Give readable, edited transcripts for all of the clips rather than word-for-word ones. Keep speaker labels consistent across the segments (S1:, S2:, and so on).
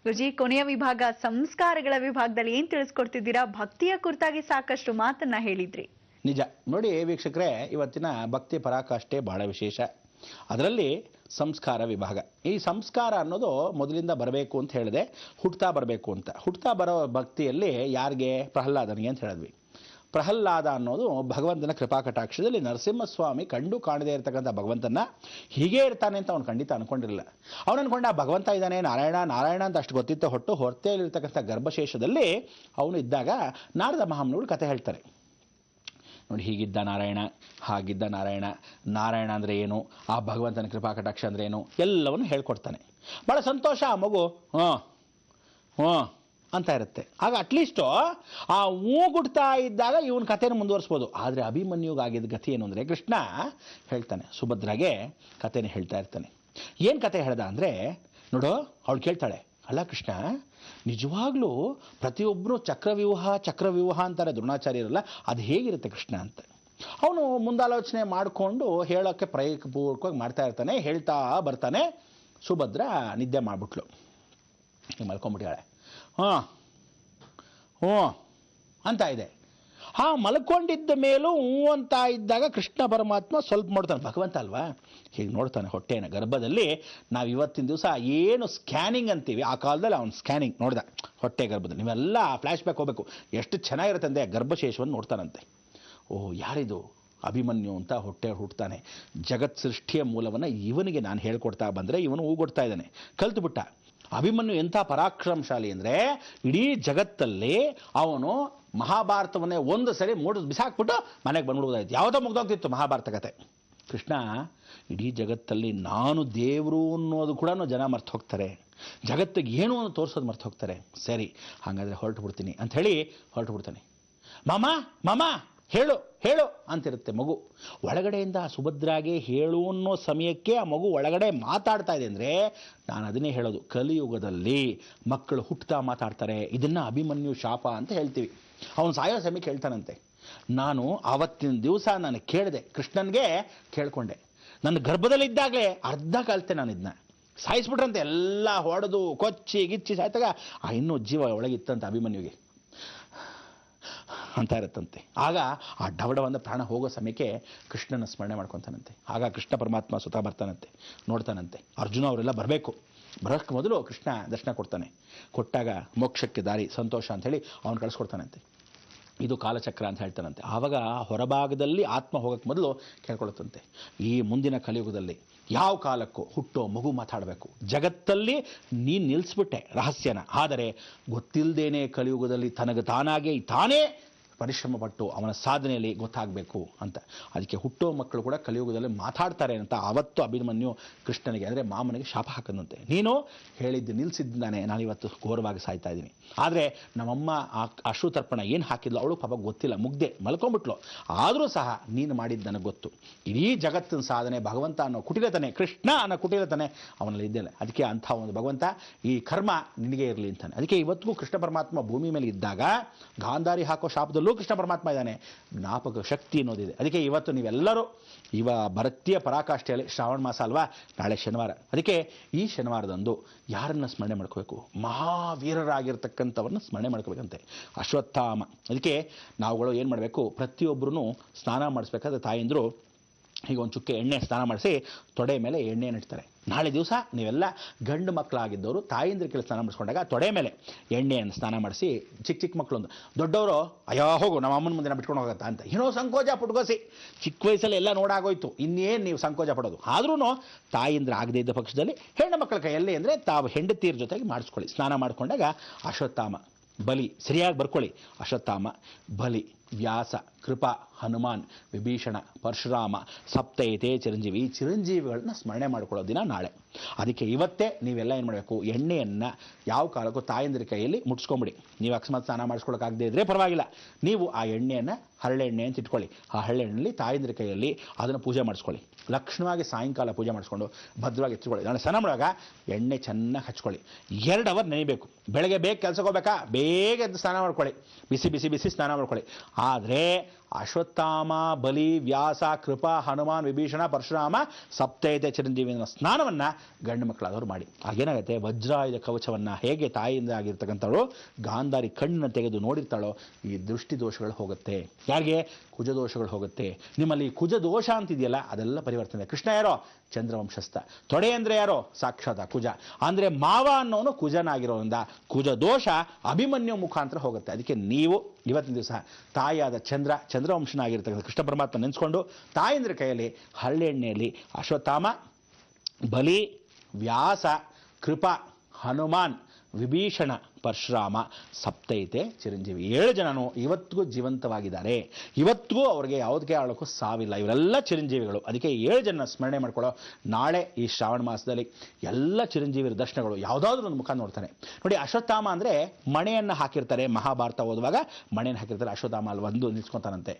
S1: ಗುರುಜಿ, ಕೊನೆಯ ವಿಭಾಗ ಸಂಸ್ಕಾರಗಳ ವಿಭಾಗದಲ್ಲಿ ಏನ್ ತಿಳಿಸ್ಕೊಡ್ತಿದ್ದೀರಾ? ಭಕ್ತಿಯ ಕುರಿತಾಗಿ ಸಾಕಷ್ಟು ಮಾತನ್ನ ಹೇಳಿದ್ರಿ.
S2: ನಿಜ ನೋಡಿ ವೀಕ್ಷಕರೇ, ಇವತ್ತಿನ ಭಕ್ತಿ ಪರಾಕಾಷ್ಠೆ ಬಹಳ ವಿಶೇಷ. ಅದರಲ್ಲಿ ಸಂಸ್ಕಾರ ವಿಭಾಗ. ಈ ಸಂಸ್ಕಾರ ಅನ್ನೋದು ಮೊದಲಿಂದ ಬರಬೇಕು ಅಂತ ಹೇಳಿದೆ, ಹುಟ್ತಾ ಬರಬೇಕು ಅಂತ. ಹುಟ್ತಾ ಬರೋ ಭಕ್ತಿಯಲ್ಲಿ ಯಾರಿಗೆ? ಪ್ರಹ್ಲಾದನಿಗೆ ಅಂತ ಹೇಳಿದ್ವಿ. ಪ್ರಹ್ಲಾದ ಅನ್ನೋದು ಭಗವಂತನ ಕೃಪಾಕಟಾಕ್ಷದಲ್ಲಿ ನರಸಿಂಹಸ್ವಾಮಿ ಕಂಡು ಕಾಣದೇ ಇರತಕ್ಕಂಥ ಭಗವಂತನ ಹೀಗೇ ಇರ್ತಾನೆ ಅಂತ ಅವನು ಖಂಡಿತ ಅನ್ಕೊಂಡಿರಲಿಲ್ಲ. ಅವನು ಅನ್ಕೊಂಡ ಭಗವಂತ ಇದ್ದಾನೆ, ನಾರಾಯಣ ನಾರಾಯಣ ಅಂತ ಅಷ್ಟು ಗೊತ್ತಿತ್ತು. ಹೊಟ್ಟೆಯಲ್ಲಿರ್ತಕ್ಕಂಥ ಗರ್ಭಶೇಷದಲ್ಲಿ ಅವನು ಇದ್ದಾಗ ನಾರದ ಮಹಾಮುನಿಗಳು ಕಥೆ ಹೇಳ್ತಾರೆ. ನೋಡಿ, ಹೀಗಿದ್ದ ನಾರಾಯಣ, ಹಾಗಿದ್ದ ನಾರಾಯಣ, ನಾರಾಯಣ ಅಂದರೆ ಏನು, ಆ ಭಗವಂತನ ಕೃಪಾಕಟಾಕ್ಷ ಅಂದರೆ ಏನು, ಎಲ್ಲವನ್ನು ಹೇಳ್ಕೊಡ್ತಾನೆ. ಭಾಳ ಸಂತೋಷ ಆ ಮಗು. ಹ್ಞೂ ಅಂತ ಇರುತ್ತೆ. ಆಗ ಅಟ್ಲೀಸ್ಟು ಆ ಗುಡ್ತಾ ಇದ್ದಾಗ ಇವನ ಕಥೆನ ಮುಂದುವರಿಸ್ಬೋದು. ಆದರೆ ಅಭಿಮನ್ಯುಗಾಗಿದ್ದ ಗತಿ ಏನು ಅಂದರೆ, ಕೃಷ್ಣ ಹೇಳ್ತಾನೆ, ಸುಭದ್ರಾಗೆ ಕಥೆನ ಹೇಳ್ತಾ ಇರ್ತಾನೆ. ಏನು ಕತೆ ಹೇಳ್ದ ಅಂದರೆ, ನೋಡು, ಅವಳು ಕೇಳ್ತಾಳೆ, ಅಲ್ಲ ಕೃಷ್ಣ, ನಿಜವಾಗ್ಲೂ ಪ್ರತಿಯೊಬ್ಬರು ಚಕ್ರವ್ಯೂಹ ಅಂತಾರೆ ದ್ರೋಣಾಚಾರ್ಯರಲ್ಲ, ಅದು ಹೇಗಿರುತ್ತೆ ಕೃಷ್ಣ ಅಂತ. ಅವನು ಮುಂದಾಲೋಚನೆ ಮಾಡಿಕೊಂಡು ಹೇಳೋಕ್ಕೆ ಪ್ರಯತ್ನಪೂರ್ವಕವಾಗಿ ಮಾಡ್ತಾ ಇರ್ತಾನೆ. ಹೇಳ್ತಾ ಬರ್ತಾನೆ. ಸುಭದ್ರ ನಿದ್ದೆ ಮಾಡಿಬಿಟ್ಲು, ಮಲ್ಕೊಂಡ್ಬಿಟ್ಟಿದ್ದಾಳೆ. ಹ್ಞೂ ಅಂತ ಇದೆ. ಮಲ್ಕೊಂಡಿದ್ದ ಮೇಲೂ ಅಂತ ಇದ್ದಾಗ ಕೃಷ್ಣ ಪರಮಾತ್ಮ ಸ್ವಲ್ಪ ನೋಡ್ತಾನೆ. ಭಗವಂತ ಅಲ್ವಾ, ಹೀಗೆ ನೋಡ್ತಾನೆ ಹೊಟ್ಟೆನ ಗರ್ಭದಲ್ಲಿ. ನಾವು ಇವತ್ತಿನ ದಿವಸ ಏನು ಸ್ಕ್ಯಾನಿಂಗ್ ಅಂತೀವಿ, ಆ ಕಾಲದಲ್ಲಿ ಅವನು ಸ್ಕ್ಯಾನಿಂಗ್ ನೋಡ್ದ ಹೊಟ್ಟೆ ಗರ್ಭದಲ್ಲಿ. ನೀವೆಲ್ಲ ಫ್ಲ್ಯಾಶ್ ಬ್ಯಾಕ್ ಹೋಗಬೇಕು, ಎಷ್ಟು ಚೆನ್ನಾಗಿರುತ್ತೆ ಅಂದರೆ ಗರ್ಭಶೇಷವನ್ನು ನೋಡ್ತಾನಂತೆ. ಯಾರಿದು? ಅಭಿಮನ್ಯು ಅಂತ ಹೊಟ್ಟೆ ಹುಟ್ಟುತ್ತಾನೆ. ಜಗತ್ ಸೃಷ್ಟಿಯ ಮೂಲವನ್ನು ಇವನಿಗೆ ನಾನು ಹೇಳ್ಕೊಡ್ತಾ ಬಂದರೆ ಇವನು ಹೂಗೊಡ್ತಾ ಇದ್ದಾನೆ, ಕಲ್ತುಬಿಟ್ಟ. ಅಭಿಮನ್ಯು ಎಂಥ ಪರಾಕ್ರಮಶಾಲಿ ಅಂದರೆ, ಇಡೀ ಜಗತ್ತಲ್ಲಿ ಅವನು ಮಹಾಭಾರತವನ್ನೇ ಒಂದು ಸರಿ ಬಿಸಾಕ್ಬಿಟ್ಟು ಮನೆಗೆ ಬಂದ್ಬಿಡ್ಬೋದಾಯ್ತು, ಯಾವುದೋ ಮುಗ್ದೋಗ್ತಿತ್ತು ಮಹಾಭಾರತ ಕತೆ. ಕೃಷ್ಣ ಇಡೀ ಜಗತ್ತಲ್ಲಿ ನಾನು ದೇವರು ಅನ್ನೋದು ಕೂಡ ಜನ ಮರ್ತು ಹೋಗ್ತಾರೆ, ಜಗತ್ತಿಗೆ ಏನು ಅನ್ನೋ ತೋರಿಸೋದು ಮರ್ತು ಹೋಗ್ತಾರೆ. ಸರಿ, ಹಾಗಾದರೆ ಹೊರಟು ಬಿಡ್ತೀನಿ ಅಂಥೇಳಿ ಹೊರಟು ಬಿಡ್ತಾನೆ. ಮಾಮ ಹೇಳು ಹೇಳು ಅಂತಿರುತ್ತೆ ಮಗು. ಒಳಗಡೆಯಿಂದ ಸುಭದ್ರಾಗೆ ಹೇಳು ಅನ್ನೋ ಸಮಯಕ್ಕೆ ಆ ಮಗು ಒಳಗಡೆ ಮಾತಾಡ್ತಾ ಇದೆ ಅಂದರೆ, ನಾನು ಅದನ್ನೇ ಹೇಳೋದು, ಕಲಿಯುಗದಲ್ಲಿ ಮಕ್ಕಳು ಹುಟ್ಟುತ್ತಾ ಮಾತಾಡ್ತಾರೆ. ಇದನ್ನು ಅಭಿಮನ್ಯು ಶಾಪ ಅಂತ ಹೇಳ್ತೀವಿ. ಅವನು ಸಾಯೋ ಸಮಯಕ್ಕೆ ಹೇಳ್ತಾನಂತೆ, ನಾನು ಆವತ್ತಿನ ದಿವಸ ನಾನು ಕೇಳಿದೆ, ಕೃಷ್ಣನಿಗೆ ಕೇಳ್ಕೊಂಡೆ, ನನ್ನ ಗರ್ಭದಲ್ಲಿದ್ದಾಗಲೇ ಅರ್ಧ ಕಲಿತೆ ನಾನು ಇದನ್ನ. ಸಾಯಿಸ್ಬಿಟ್ರಂತೆ, ಎಲ್ಲ ಹೊಡೆದು ಕೊಚ್ಚಿ ಗಿಚ್ಚಿ ಸಾಯ್ತಾಗ ಇನ್ನೂ ಜೀವ ಒಳಗಿತ್ತಂತೆ ಅಭಿಮನ್ಯುಗೆ ಅಂತ ಇರುತ್ತಂತೆ. ಆಗ ಆ ಡವಡವಂದ ಪ್ರಾಣ ಹೋಗೋ ಸಮಯಕ್ಕೆ ಕೃಷ್ಣನ ಸ್ಮರಣೆ ಮಾಡ್ಕೊತಾನಂತೆ. ಆಗ ಕೃಷ್ಣ ಪರಮಾತ್ಮ ಸುತ ಬರ್ತಾನಂತೆ, ನೋಡ್ತಾನಂತೆ. ಅರ್ಜುನ ಅವರೆಲ್ಲ ಬರೋಕ್ಕೆ ಮೊದಲು ಕೃಷ್ಣ ದರ್ಶನ ಕೊಡ್ತಾನೆ. ಕೊಟ್ಟಾಗ ಮೋಕ್ಷಕ್ಕೆ ದಾರಿ ಸಂತೋಷ ಅಂಥೇಳಿ ಅವನು ಕಳಿಸ್ಕೊಡ್ತಾನಂತೆ. ಇದು ಕಾಲಚಕ್ರ ಅಂತ ಹೇಳ್ತಾನಂತೆ. ಆವಾಗ ಹೊರಭಾಗದಲ್ಲಿ ಆತ್ಮ ಹೋಗೋಕ್ಕೆ ಮೊದಲು ಕೇಳ್ಕೊಳುತ್ತಂತೆ, ಈ ಮುಂದಿನ ಕಲಿಯುಗದಲ್ಲಿ ಯಾವ ಕಾಲಕ್ಕೂ ಹುಟ್ಟೋ ಮಗು ಮಾತಾಡಬೇಕು. ಜಗತ್ತಲ್ಲಿ ನೀನು ನಿಲ್ಲಿಸ್ಬಿಟ್ಟೆ ರಹಸ್ಯನ, ಆದರೆ ಗೊತ್ತಿಲ್ಲದೇನೆ ಕಲಿಯುಗದಲ್ಲಿ ತನಗೆ ತಾನೇ ಪರಿಶ್ರಮ ಪಟ್ಟು ಅವನ ಸಾಧನೆಯಲ್ಲಿ ಗೊತ್ತಾಗಬೇಕು ಅಂತ. ಅದಕ್ಕೆ ಹುಟ್ಟೋ ಮಕ್ಕಳು ಕೂಡ ಕಲಿಯುಗದಲ್ಲಿ ಮಾತಾಡ್ತಾರೆ ಅಂತ ಆವತ್ತು ಅಭಿಮನ್ಯು ಕೃಷ್ಣನಿಗೆ ಅಂದರೆ ಮಾಮನಿಗೆ ಶಾಪ ಹಾಕದಂತೆ. ನೀನು ಹೇಳಿದ್ದು ನಿಲ್ಲಿಸಿದ್ದಾನೆ, ನಾನಿವತ್ತು ಘೋರವಾಗಿ ಸಾಯ್ತಾ ಇದ್ದೀನಿ. ಆದರೆ ನಮ್ಮಮ್ಮ ಆ ಅಶ್ರುತರ್ಪಣ ಏನು ಹಾಕಿದ್ಲು ಅವಳು ಪಾಪ ಗೊತ್ತಿಲ್ಲ, ಮುಗ್ದೆ ಮಲ್ಕೊಂಡ್ಬಿಟ್ಲು. ಆದರೂ ಸಹ ನೀನು ಮಾಡಿದ್ದು ನನಗೆ ಗೊತ್ತು. ಇಡೀ ಜಗತ್ತಿನ ಸಾಧನೆ ಭಗವಂತ ಅನ್ನೋ ಕುಟಿಲತನೆ, ಕೃಷ್ಣ ಅನ್ನೋ ಕುಟಿಲತನೆ ಅವನಲ್ಲಿ ಇದ್ದೇನೆ. ಅದಕ್ಕೆ ಅಂಥ ಒಂದು ಭಗವಂತ ಈ ಕರ್ಮ ನಿನಗೆ ಇರಲಿ ಅಂತಾನೆ. ಅದಕ್ಕೆ ಇವತ್ತಿಗೂ ಕೃಷ್ಣ ಪರಮಾತ್ಮ ಭೂಮಿ ಮೇಲೆ ಇದ್ದಾಗ ಗಾಂಧಾರಿ ಹಾಕೋ ಶಾಪದಲ್ಲೂ ಕೃಷ್ಣ ಪರಮಾತ್ಮ ಇದ್ದಾನೆ. ಜ್ಞಾಪಕ ಶಕ್ತಿ ಅನ್ನೋದಿದೆ. ಅದಕ್ಕೆ ಇವತ್ತು ನೀವೆಲ್ಲರೂ ಭರತೀಯ ಪರಾಕಾಷ್ಠೆಯಲ್ಲಿ ಶ್ರಾವಣ ಮಾಸ ಅಲ್ವಾ, ನಾಳೆ ಶನಿವಾರ. ಅದಕ್ಕೆ ಈ ಶನಿವಾರದಂದು ಯಾರನ್ನು ಸ್ಮರಣೆ ಮಾಡ್ಕೋಬೇಕು? ಮಹಾವೀರರಾಗಿರ್ತಕ್ಕಂಥವ್ರನ್ನ ಸ್ಮರಣೆ ಮಾಡ್ಕೋಬೇಕಂತೆ, ಅಶ್ವತ್ಥಾಮ. ಅದಕ್ಕೆ ನಾವುಗಳು ಏನು ಮಾಡಬೇಕು, ಪ್ರತಿಯೊಬ್ಬರೂ ಸ್ನಾನ ಮಾಡಿಸ್ಬೇಕಾದ್ರೆ ತಾಯಂದರು ಈಗ ಒಂದು ಚುಕ್ಕೆ ಎಣ್ಣೆ ಸ್ನಾನ ಮಾಡಿಸಿ ತೊಡೆ ಮೇಲೆ ಎಣ್ಣೆಯನ್ನು ಇಡ್ತಾರೆ. ನಾಳೆ ದಿವಸ ನೀವೆಲ್ಲ ಗಂಡು ಮಕ್ಕಳಾಗಿದ್ದವರು ತಾಯಂದ್ರ ಕೆಲ ಸ್ನಾನ ಮಾಡಿಸ್ಕೊಂಡಾಗ ತೊಡೆ ಮೇಲೆ ಎಣ್ಣೆಯನ್ನು ಸ್ನಾನ ಮಾಡಿಸಿ, ಚಿಕ್ಕ ಮಕ್ಕಳೊಂದು, ದೊಡ್ಡವರು ಅಯ್ಯೋ ಹೋಗು ನಮ್ಮ ಅಮ್ಮನ ಮುಂದೆ ಬಿಟ್ಕೊಂಡು ಹೋಗತ್ತಾ ಅಂತ ಏನೋ ಸಂಕೋಚ ಪುಟ್ಕೋಸಿ, ಚಿಕ್ಕ ವಯಸ್ಸಲ್ಲಿ ಎಲ್ಲ ನೋಡಾಗೋಯ್ತು, ಇನ್ನೇನು ನೀವು ಸಂಕೋಚ ಪಡೋದು. ಆದ್ರೂ ತಾಯಂದ್ರ ಆಗದೇ ಇದ್ದ ಪಕ್ಷದಲ್ಲಿ ಹೆಣ್ಣು ಮಕ್ಕಳ ಕೈಯಲ್ಲಿ ಅಂದರೆ ತಾವು ಹೆಂಡತಿಯರ ಜೊತೆಗೆ ಮಾಡಿಸ್ಕೊಳ್ಳಿ. ಸ್ನಾನ ಮಾಡಿಕೊಂಡಾಗ ಅಶ್ವತ್ಥಾಮ ಬಲಿ ಸರಿಯಾಗಿ ಬರ್ಕೊಳ್ಳಿ. ಅಶ್ವತ್ಥಾಮ, ಬಲಿ, ವ್ಯಾಸ, ಕೃಪಾ, ಹನುಮಾನ್, ವಿಭೀಷಣ, ಪರಶುರಾಮ, ಸಪ್ತೈತೆ ಚಿರಂಜೀವಿ, ಈ ಚಿರಂಜೀವಿಗಳನ್ನ ಸ್ಮರಣೆ ಮಾಡ್ಕೊಳ್ಳೋ ದಿನ ನಾಳೆ. ಅದಕ್ಕೆ ಇವತ್ತೇ ನೀವೆಲ್ಲ ಏನು ಮಾಡಬೇಕು, ಎಣ್ಣೆಯನ್ನು ಯಾವ ಕಾಲಕ್ಕೂ ತಾಯಂದ್ರ ಕೈಯಲ್ಲಿ ಮುಟ್ಸ್ಕೊಂಬಿಡಿ. ನೀವು ಅಕಸ್ಮಾತ್ ಸ್ನಾನ ಮಾಡಿಸ್ಕೊಳ್ಳೋಕ್ಕಾಗದೇ ಇದ್ದರೆ ಪರವಾಗಿಲ್ಲ, ನೀವು ಆ ಎಣ್ಣೆಯನ್ನು ಹರಳೆಣ್ಣೆ ಅಂತ ಇಟ್ಕೊಳ್ಳಿ. ಆ ಹರಳೆಣ್ಣೆಯಲ್ಲಿ ತಾಯಂದ್ರ ಕೈಯಲ್ಲಿ ಅದನ್ನು ಪೂಜೆ ಮಾಡಿಸ್ಕೊಳ್ಳಿ. ಲಕ್ಷಣವಾಗಿ ಸಾಯಂಕಾಲ ಪೂಜೆ ಮಾಡಿಸ್ಕೊಂಡು ಭದ್ರವಾಗಿ ಎತ್ಕೊಳ್ಳಿ. ನಾಳೆ ಸ್ನಾನ ಮಾಡುವಾಗ ಎಣ್ಣೆ ಚೆನ್ನಾಗಿ ಹಚ್ಕೊಳ್ಳಿ. 2 ಅವರ್ ನೆನೆಬೇಕು. ಬೆಳಗ್ಗೆ ಬೇಗ ಕೆಲಸಕ್ಕೆ ಹೋಗ್ಬೇಕಾ, ಬೇಗ ಎದ್ದು ಸ್ನಾನ ಮಾಡ್ಕೊಳ್ಳಿ, ಬಿಸಿ ಸ್ನಾನ ಮಾಡ್ಕೊಳ್ಳಿ. ಆದರೆ ಅಶ್ವತ್ಥಾಮ ಬಲಿ ವ್ಯಾಸ ಕೃಪಾ ಹನುಮಾನ್ ವಿಭೀಷಣ ಪರಶುರಾಮ ಸಪ್ತೈತೆ ಚಿರಂಜೀವಿ ಸ್ನಾನವನ್ನ ಗಂಡು ಮಕ್ಕಳಾದವರು ಮಾಡಿ. ಆಗೇನಾಗುತ್ತೆ, ವಜ್ರಾಯುಧ ಕವಚವನ್ನ ಹೇಗೆ ತಾಯಿಯಿಂದ ಆಗಿರ್ತಕ್ಕಂಥವಳು ಗಾಂಧಾರಿ ಕಣ್ಣನ್ನು ತೆಗೆದು ನೋಡಿರ್ತಾಳೋ ಈ ದೃಷ್ಟಿ ದೋಷಗಳು ಹೋಗುತ್ತೆ. ಯಾರಿಗೆ? ಕುಜ ದೋಷಗಳು ಹೋಗುತ್ತೆ. ನಿಮ್ಮಲ್ಲಿ ಕುಜ ದೋಷ ಅಂತಿದೆಯಲ್ಲ ಅದೆಲ್ಲ ಪರಿವರ್ತನೆ. ಕೃಷ್ಣ ಯಾರೋ? ಚಂದ್ರವಂಶಸ್ಥ. ತೊಡೆ ಅಂದ್ರೆ ಯಾರೋ? ಸಾಕ್ಷಾತ್ ಕುಜ. ಅಂದ್ರೆ ಮಾವ ಅನ್ನೋನು ಕುಜನಾಗಿರೋದ್ರಿಂದ ಕುಜ ದೋಷ ಅಭಿಮನ್ಯು ಮುಖಾಂತರ ಹೋಗುತ್ತೆ. ಅದಕ್ಕೆ ನೀವು ಇವತ್ತಿನ ದಿವಸ ತಾಯಿಯಾದ ಚಂದ್ರವಂಶನಾಗಿರ್ತಕ್ಕಂಥ ಕೃಷ್ಣ ಪರಮಾತ್ಮ ನೆನೆಸ್ಕೊಂಡು ತಾಯಂದ್ರ ಕೈಯಲ್ಲಿ ಹರಳೆ ಎಣ್ಣೆಯಲ್ಲಿ ಅಶ್ವತ್ಥಾಮ ಬಲಿ ವ್ಯಾಸ ಕೃಪಾ ಹನುಮಾನ್ ವಿಭೀಷಣ ಪರಶುರಾಮ ಸಪ್ತೈತೆ ಚಿರಂಜೀವಿ 7 ಜನನು ಇವತ್ತಿಗೂ ಜೀವಂತವಾಗಿದ್ದಾರೆ. ಇವತ್ತಿಗೂ ಅವ್ರಿಗೆ ಯಾವುದಕ್ಕೆ ಆಳಕ್ಕೂ ಸಾವಿಲ್ಲ. ಇವರೆಲ್ಲ ಚಿರಂಜೀವಿಗಳು. ಅದಕ್ಕೆ 7 ಜನ ಸ್ಮರಣೆ ಮಾಡ್ಕೊಳ್ಳೋ ನಾಳೆ ಈ ಶ್ರಾವಣ ಮಾಸದಲ್ಲಿ ಎಲ್ಲ ಚಿರಂಜೀವಿರ ದರ್ಶನಗಳು ಯಾವುದಾದ್ರೂ ಒಂದು ಮುಖ ನೋಡ್ತಾನೆ ನೋಡಿ. ಅಶ್ವತ್ಥಾಮ ಅಂದರೆ ಮಣೆಯನ್ನು ಹಾಕಿರ್ತಾರೆ. ಮಹಾಭಾರತ ಓದುವಾಗ ಮಣೆಯನ್ನು ಹಾಕಿರ್ತಾರೆ. ಅಶ್ವತ್ಥಾಮ ಅಲ್ಲಿ ಒಂದು ನಿಲ್ಸ್ಕೊತಾನಂತೆ.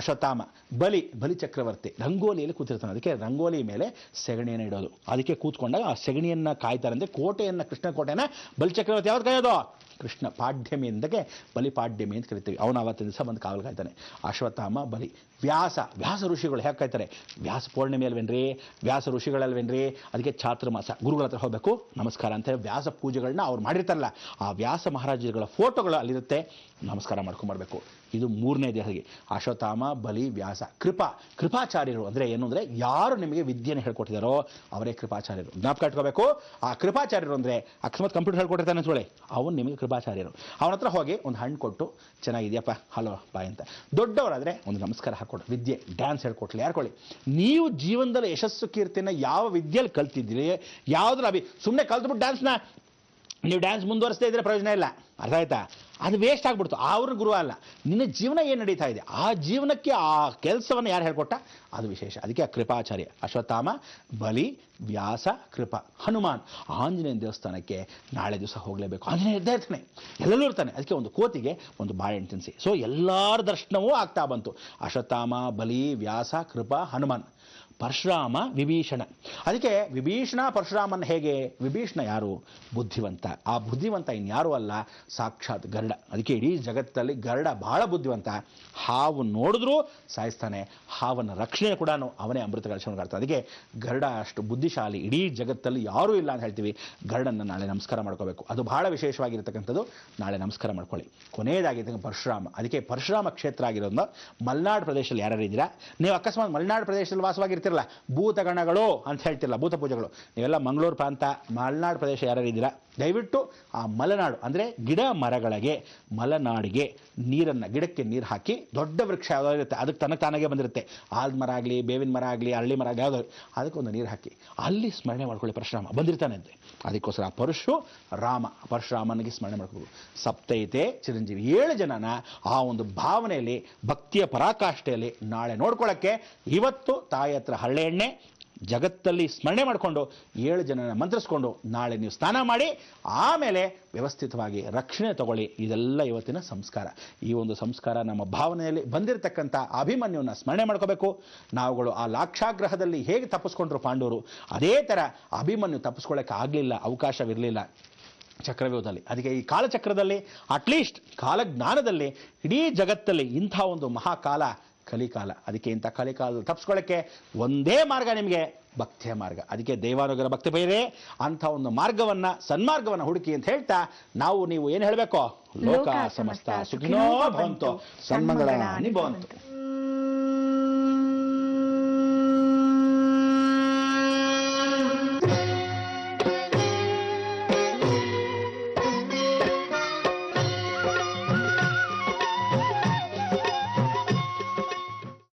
S2: ಅಶ್ವತ್ಥಾಮ ಬಲಿ ಚಕ್ರವರ್ತಿ ರಂಗೋಲಿಯಲ್ಲಿ ಕೂತಿರ್ತಾನೆ. ಅದಕ್ಕೆ ರಂಗೋಲಿ ಮೇಲೆ ಸೆಗಣಿಯನ್ನು ಇಡೋದು. ಅದಕ್ಕೆ ಕೂತ್ಕೊಂಡಾಗ ಆ ಸೆಗಣಿಯನ್ನು ಕಾಯ್ತಾರಂತೆ. ಕೋಟೆಯನ್ನು ಕೃಷ್ಣ ಕೋಟೆಯನ್ನು ಬಲಿ ಚಕ್ರವರ್ತಿ ಯಾವ್ದು ಕಾಯೋದು? ಕೃಷ್ಣ ಪಾಡ್ಯಮಿ ಎಂದಕ್ಕೆ ಬಲಿಪಾಡ್ಯಮಿ ಅಂತ ಕರಿತೀವಿ. ಅವನು ಅವತ್ತಿನ ದಿವಸ ಬಂದು ಕಾವಲು ಕಾಯ್ತಾನೆ. ಅಶ್ವತ್ಥಾಮ ಬಲಿ ವ್ಯಾಸ ಋಷಿಗಳು ಹೇಗೆ ಕಾಯ್ತಾರೆ? ವ್ಯಾಸ ಪೂರ್ಣಿಮೆ ಅಲ್ವೇನ್ರಿ? ವ್ಯಾಸ ಋಷಿಗಳಲ್ವೇನ್ರಿ? ಅದಕ್ಕೆ ಚಾತುರ್ಮಾಸ ಗುರುಗಳ ಹತ್ರ ಹೋಗಬೇಕು ನಮಸ್ಕಾರ ಅಂತ ಹೇಳಿ ವ್ಯಾಸ ಪೂಜೆಗಳನ್ನ ಅವ್ರು ಮಾಡಿರ್ತಾರಲ್ಲ ಆ ವ್ಯಾಸ ಮಹಾರಾಜರುಗಳ ಫೋಟೋಗಳು ಅಲ್ಲಿರುತ್ತೆ. ನಮಸ್ಕಾರ ಮಾಡ್ಕೊಂಬರ್ಬೇಕು. ಇದು 3ನೇ ದೇಹಕ್ಕೆ. ಅಶ್ವತ್ಥಾಮ ಬಲಿ ವ್ಯಾಸ ಕೃಪಾಚಾರ್ಯರು ಅಂದರೆ ಏನು ಅಂದರೆ ಯಾರು ನಿಮಗೆ ವಿದ್ಯೆಯನ್ನು ಹೇಳ್ಕೊಟ್ಟಿದ್ದಾರೋ ಅವರೇ ಕೃಪಾಚಾರ್ಯರು. ಜ್ಞಾಪಕ ಇಟ್ಕೋಬೇಕು. ಆ ಕೃಪಾಚಾರ್ಯರು ಅಂದರೆ ಅಕಸ್ಮಾತ್ ಕಂಪ್ಯೂಟರ್ ಹೇಳ್ಕೊಟ್ಟಿರ್ತಾನೆ ಅನ್ಕೊಳ್ಳಿ, ಅವನು ನಿಮಗೆ ಕೃಪಾಚಾರ್ಯರು. ಅವನ ಹತ್ರ ಹೋಗಿ ಒಂದು ಹಣ್ಣು ಕೊಟ್ಟು ಚೆನ್ನಾಗಿದೆಯಪ್ಪ ಹಲೋ ಬಾಯ್ ಅಂತ. ದೊಡ್ಡವರಾದರೆ ಒಂದು ನಮಸ್ಕಾರ ಹಾಕ್ಕೊಡು. ವಿದ್ಯೆ ಡ್ಯಾನ್ಸ್ ಹೇಳ್ಕೊಟ್ಲಿ ಯಾರ್ಕೊಳ್ಳಿ. ನೀವು ಜೀವನದಲ್ಲಿ ಯಶಸ್ಸು ಕೀರ್ತಿನ ಯಾವ ವಿದ್ಯೆಯಲ್ಲಿ ಕಲ್ತಿದ್ದೀರಿ, ಯಾವುದ್ರ ಸುಮ್ಮನೆ ಕಲ್ತ್ಬಿಟ್ಟು ಡ್ಯಾನ್ಸ್ನ ನೀವು ಡ್ಯಾನ್ಸ್ ಮುಂದುವರಿಸ್ತಾ ಇದ್ರೆ ಪ್ರಯೋಜನ ಇಲ್ಲ. ಅರ್ಥ ಆಯ್ತಾ? ಅದು ವೇಸ್ಟ್ ಆಗ್ಬಿಡ್ತು. ಅವ್ರ ಗುರು ಅಲ್ಲ. ನಿನ್ನ ಜೀವನ ಏನು ನಡೀತಾ ಇದೆ ಆ ಜೀವನಕ್ಕೆ ಆ ಕೆಲಸವನ್ನು ಯಾರು ಹೇಳ್ಕೊಟ್ಟ ಅದು ವಿಶೇಷ. ಅದಕ್ಕೆ ಆ ಕೃಪಾಚಾರ್ಯ ಅಶ್ವತ್ಥಾಮ ಬಲಿ ವ್ಯಾಸ ಕೃಪಾ ಹನುಮಾನ್. ಆಂಜನೇಯ ದೇವಸ್ಥಾನಕ್ಕೆ ನಾಳೆ ದಿವಸ ಹೋಗಲೇಬೇಕು. ಆಂಜನೇಯ ಇದ್ದೇ ಇರ್ತಾನೆ, ಎಲ್ಲೆಲ್ಲೂ ಇರ್ತಾನೆ. ಅದಕ್ಕೆ ಒಂದು ಕೋತಿಗೆ ಒಂದು ಬಾಳೆಹಣ್ಣು ತಿನ್ನಿಸಿ. ಸೊ ಎಲ್ಲರ ದರ್ಶನವೂ ಆಗ್ತಾ ಬಂತು. ಅಶ್ವತ್ಥಾಮ ಬಲಿ ವ್ಯಾಸ ಕೃಪಾ ಹನುಮಾನ್ ಪರಶುರಾಮ ವಿಭೀಷಣ. ಅದಕ್ಕೆ ವಿಭೀಷಣ ಪರಶುರಾಮನ್ ಹೇಗೆ? ವಿಭೀಷಣ ಯಾರು? ಬುದ್ಧಿವಂತ. ಆ ಬುದ್ಧಿವಂತ ಇನ್ಯಾರೂ ಅಲ್ಲ, ಸಾಕ್ಷಾತ್ ಗರುಡ. ಅದಕ್ಕೆ ಇಡೀ ಜಗತ್ತಲ್ಲಿ ಗರುಡ ಬಹಳ ಬುದ್ಧಿವಂತ. ಹಾವು ನೋಡಿದ್ರೂ ಸಾಯಿಸ್ತಾನೆ. ಹಾವನ್ನು ರಕ್ಷಣೆ ಕೂಡ ಅವನೇ ಅಮೃತ ಕಳಶವನ್ನು ಮಾಡ್ತಾನೆ. ಅದಕ್ಕೆ ಗರುಡ ಅಷ್ಟು ಬುದ್ಧಿಶಾಲಿ ಇಡೀ ಜಗತ್ತಲ್ಲಿ ಯಾರೂ ಇಲ್ಲ ಅಂತ ಹೇಳ್ತೀವಿ. ಗರುಡನ್ನು ನಾಳೆ ನಮಸ್ಕಾರ ಮಾಡ್ಕೋಬೇಕು. ಅದು ಬಹಳ ವಿಶೇಷವಾಗಿರ್ತಕ್ಕಂಥದ್ದು. ನಾಳೆ ನಮಸ್ಕಾರ ಮಾಡ್ಕೊಳ್ಳಿ. ಕೊನೆಯದಾಗಿರ್ತಕ್ಕಂಥ ಪರಶುರಾಮ. ಅದಕ್ಕೆ ಪರಶುರಾಮ ಕ್ಷೇತ್ರ ಆಗಿರೋದ್ರಿಂದ ಮಲೆನಾಡು ಪ್ರದೇಶದಲ್ಲಿ ಯಾರು ಇದ್ದೀರಾ, ನೀವು ಅಕಸ್ಮಾತ್ ಮಲೆನಾಡು ಪ್ರದೇಶದಲ್ಲಿ ವಾಸವಾಗಿರ್ತೀರ ಭೂತಗಣಗಳು ಅಂತ ಹೇಳ್ತಿರಲ್ಲ, ಭೂತ ಪೂಜೆಗಳು. ನೀವೆಲ್ಲ ಮಂಗಳೂರು ಪ್ರಾಂತ ಮಲೆನಾಡು ಪ್ರದೇಶ ಯಾರು ಇದ್ದೀರಾ ದಯವಿಟ್ಟು ಆ ಮಲೆನಾಡು ಅಂದರೆ ಗಿಡ ಮರಗಳಿಗೆ ಮಲೆನಾಡಿಗೆ ನೀರನ್ನು ಗಿಡಕ್ಕೆ ನೀರು ಹಾಕಿ ದೊಡ್ಡ ವೃಕ್ಷ ಯಾವುದೋ ಇರುತ್ತೆ ಅದಕ್ಕೆ ತನಗೆ ತಾನಾಗೆ ಬಂದಿರುತ್ತೆ. ಆಲ್ದ ಮರ ಆಗಲಿ ಬೇವಿನ ಮರ ಆಗಲಿ ಅರಳಿ ಮರ ಆಗಲಿ ಯಾವುದೋ ಅದಕ್ಕೊಂದು ನೀರು ಹಾಕಿ ಅಲ್ಲಿ ಸ್ಮರಣೆ ಮಾಡ್ಕೊಳ್ಳಿ. ಪರಶುರಾಮ ಬಂದಿರ್ತಾನೆ ಅಂತೆ. ಅದಕ್ಕೋಸ್ಕರ ಪರಶುರಾಮನಿಗೆ ಸ್ಮರಣೆ ಮಾಡ್ಕೊಳ್ಳಿ. ಸಪ್ತೈತೆ ಚಿರಂಜೀವಿ 7 ಜನನ ಆ ಒಂದು ಭಾವನೆಯಲ್ಲಿ ಭಕ್ತಿಯ ಪರಾಕಾಷ್ಠೆಯಲ್ಲಿ ನಾಳೆ ನೋಡ್ಕೊಳ್ಳೋಕ್ಕೆ ಇವತ್ತು ತಾಯಿ ಹತ್ರ ಹರಳೆ ಎಣ್ಣೆ ಜಗತ್ತಲ್ಲಿ ಸ್ಮರಣೆ ಮಾಡಿಕೊಂಡು 7 ಜನನ ಮಂತ್ರಿಸ್ಕೊಂಡು ನಾಳೆ ನೀವು ಸ್ನಾನ ಮಾಡಿ ಆಮೇಲೆ ವ್ಯವಸ್ಥಿತವಾಗಿ ರಕ್ಷಣೆ ತಗೊಳ್ಳಿ. ಇದೆಲ್ಲ ಇವತ್ತಿನ ಸಂಸ್ಕಾರ. ಈ ಒಂದು ಸಂಸ್ಕಾರ ನಮ್ಮ ಭಾವನೆಯಲ್ಲಿ ಬಂದಿರತಕ್ಕಂಥ ಅಭಿಮನ್ಯುವನ್ನು ಸ್ಮರಣೆ ಮಾಡ್ಕೋಬೇಕು. ನಾವುಗಳು ಆ ಲಾಕ್ಷಾಗ್ರಹದಲ್ಲಿ ಹೇಗೆ ತಪ್ಪಿಸ್ಕೊಂಡ್ರು ಪಾಂಡವರು, ಅದೇ ಥರ ಅಭಿಮನ್ಯು ತಪ್ಪಿಸ್ಕೊಳ್ಳೋಕೆ ಆಗಲಿಲ್ಲ, ಅವಕಾಶವಿರಲಿಲ್ಲ ಚಕ್ರವ್ಯೂಹದಲ್ಲಿ. ಅದಕ್ಕೆ ಈ ಕಾಲಚಕ್ರದಲ್ಲಿ ಅಟ್ಲೀಸ್ಟ್ ಕಾಲಜ್ಞಾನದಲ್ಲಿ ಇಡೀ ಜಗತ್ತಲ್ಲಿ ಇಂಥ ಒಂದು ಮಹಾಕಾಲ ಕಲಿಕಾಲ. ಅದಕ್ಕೆ ಇಂಥ ಕಲಿಕಾಲದಲ್ಲಿ ತಪ್ಪಿಸ್ಕೊಳ್ಳೋಕ್ಕೆ ಒಂದೇ ಮಾರ್ಗ ನಿಮಗೆ ಭಕ್ತಿಯ ಮಾರ್ಗ. ಅದಕ್ಕೆ ದೇವಾನುಗ್ರಹ ಭಕ್ತಿ ಬೈರೆ ಅಂಥ ಒಂದು ಮಾರ್ಗವನ್ನು ಸನ್ಮಾರ್ಗವನ್ನು ಹುಡುಕಿ ಅಂತ ಹೇಳ್ತಾ ನೀವು ಏನು ಹೇಳಬೇಕು? ಲೋಕ ಸಮಸ್ತ ಸುಖಿನೋ ಭವಂತು, ಸನ್ಮಂಗಳಾನಿ ಭವಂತು.